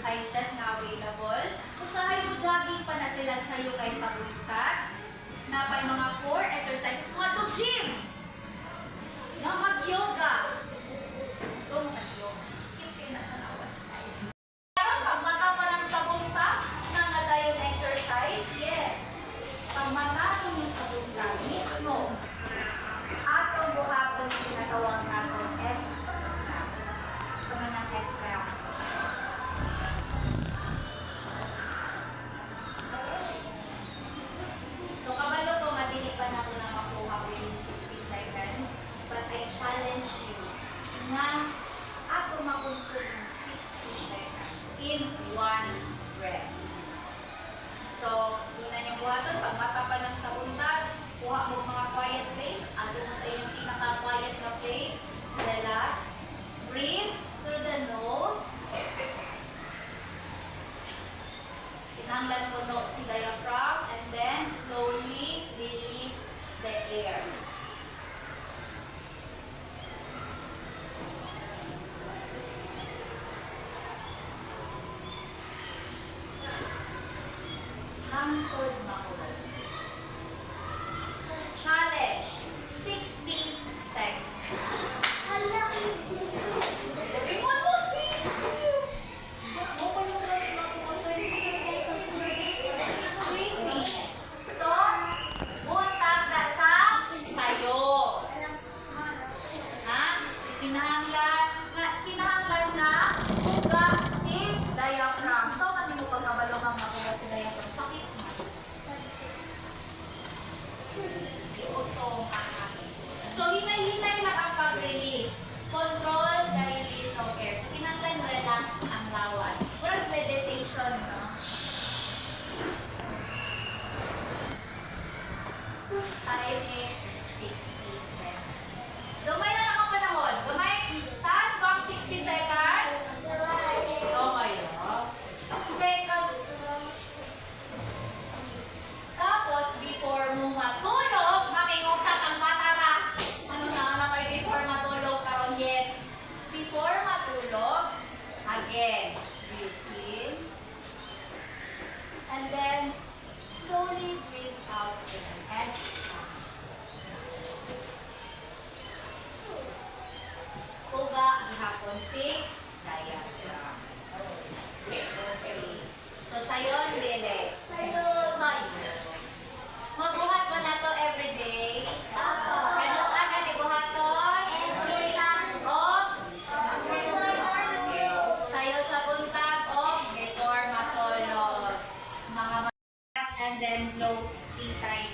exercises na available. Usahay mo jogging pa na sila sa'yo kay sa buntag. Napay mga 4 exercises. Mga to gym! Na mag-yoga. Ito mag-yoga. Skip kayo na sa nawas, guys. Pagmata pa lang sa buntag na nadayon exercise. Yes. Pagmata mo sa buntag mismo. Atong buhapon sinatawag natin exercise. So, manang exercise. So, kabalo po, madili pa na ko na makuha within 60 seconds. But I challenge you na ato makonsume 60 seconds in one breath. So, una niyong buhaton, pag mata pa lang sa buntag, kuha mo mga quiet place. Ato mo sa inyong pinaka-quiet na place. Relax. Breathe through the nose. Tinanglan puno si diaphragm and then slowly release the air. Hangtod makulog. Challenge, 60 seconds. Ikaw mo, sis! Ako pa yung natin ako masaya. So, buntag na siya sa'yo. Ha? Kinahanglan na buga si diaphragm. So, kami mo pagkabalong ang mabuga si diaphragm. Sakit na. So, hinay-hinay lang ang pag-release. Control the release of air. So, kinanglan relax ang lawas. Walang meditation, no? Time is 60 seconds. Gamay na lang ang panahon. Gamay. Taas ko ang 60 seconds. Okay, seconds. Tapos, before mo matulog, makingutak ang matara. Ano na naman before matulog karon? Yes. Before matulog, again, breathe in. And then, slowly breathe out with an exhale. Uga, gihapon si diaphragm. Okay. So, sayon, Bele. Sayon. Magbuhat mo na to everyday. Ganun sa agad, ibuhaton. O? Sayo sa buntag o before matulog. Mga and then low 3 times.